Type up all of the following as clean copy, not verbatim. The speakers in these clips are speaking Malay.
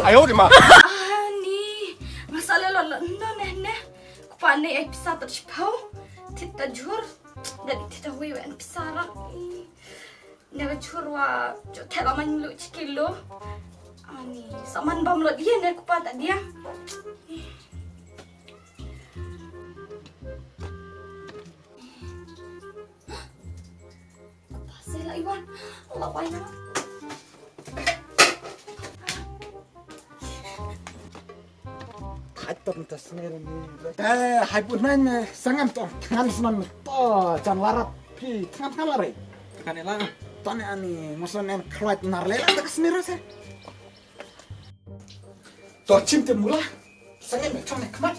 哎呦我的妈Ni, masalah lo neh. Kupane ai pisah tercipau. Tita jur. Dari tita hui wan pisaran. Nega jur wa jo telaman lu cikilo. Ani, saman bam lo dia ne kupa tak dia. Kupasai lah Iwan. Allah baik. Hatta tasnir ni. Hai punan sangam to tangan sunan to jan larat pi tangan lare. Kanela. Tane ani musunan krait narle tak snir se. To cimte mula. Sangam chone kmat.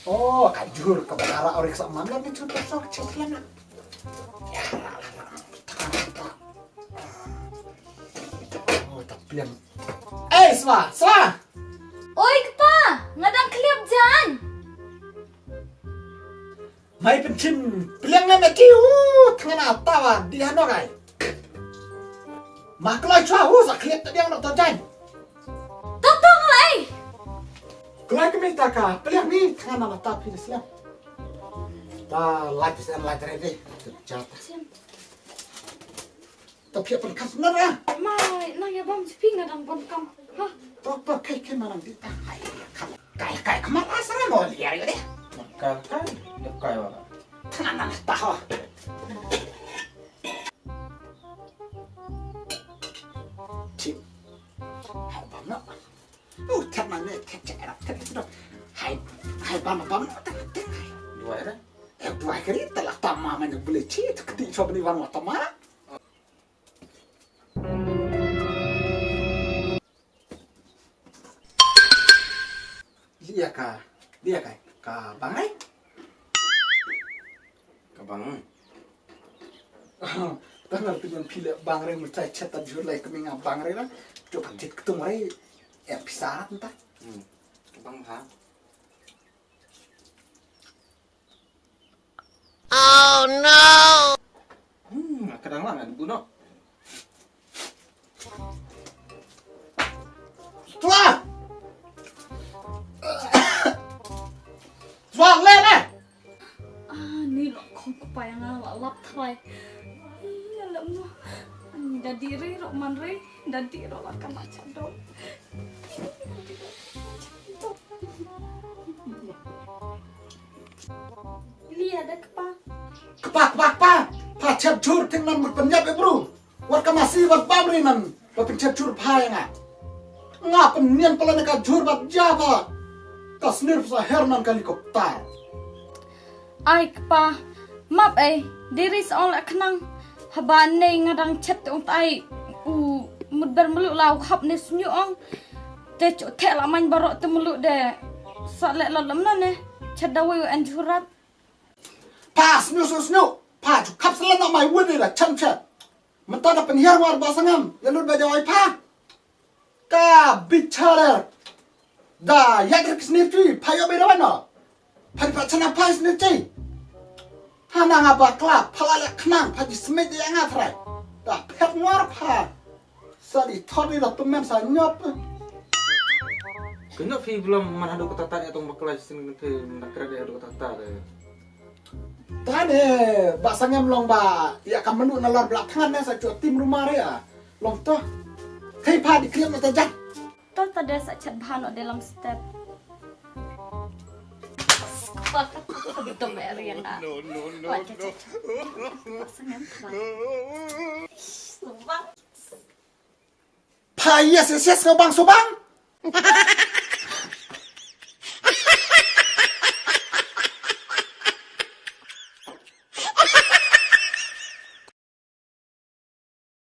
Oh, kajur ke bara orang sama mana ni contoh sok cintlan. Ya. Oh, tapi yang Swa. Oi, kepa, ngadang klip jan. Mai pencin piliang na mekiu tangan atawa di hanogai. Maklai chua sa klip tadi yang nak tonjan. Totong lai. Kelai kami taka piliang ni tangan na tapi Islam. Ta life is and life ready. Jata. Tapi apa kan sebenarnya ya? Mai, nang ya bam seping ngadang bom kam. Ha? Apa kai mana di tangan. Kai kemana asal mau liar ya deh. Kai. Kai wala. Tangan na tahu. Cip. Hai bam no. Tak mana tak cakap. Hai bam. Dua ya. Dua kali telah tamam mana boleh cip ketik coba ni warna tamam. Dia ka bangai. Kabang. Tangan tujuan pilih bangre macam cetak jujur lagi kami ngap bangre lah. Coba cek ketemu lagi. Pisah entah. Kabang ha. Oh no. Kadang lah ngan buno. Tuah lele. Ni lo kong kupa yang lap thai. Iya lah mo. Dah diri ro man re, dah diri ro lah kan macam do. Lihat ada kepa. Kepak. Pacet jur tinggal berpenyap bro. Warga masih berpamrinan. Berpencet jur payang. Ngap nian pelan ka jur bat java. Tasnir sa Herman helikopter. Ai kepa. Map diri seolah kenang. Habane ngadang chat ong tai. Mudar meluk lau hap ni sunyu ong. Te cuk tek laman barok te meluk de. Sak lek lalam na ne. Chat dawi an jurat. Pas snyu. Pa juk kap selan mai wudi la chat. Mentada penhiar war basangam. Lalu bajawai pa. Ka bicara. Da yadir kisnir tu payo berawana. Pada pacana pas ni tu. Hana ngapa kelap palala kenang paji semit yang ngafrai. Da pet ngor pa. Sadi thori da tumem sa nyop. Kena fi belum mana ada kata tanya tong baklai sing ke nak ada kata tanya. Tane basangam long ba ya kam menu nalar belakangan na sa tim rumah rea. Long to. Kai pa di klip mata jah. Toh tadi sak chat bahan dalam step. Begitu meri yang nak. No. Pa yes ngobang sobang.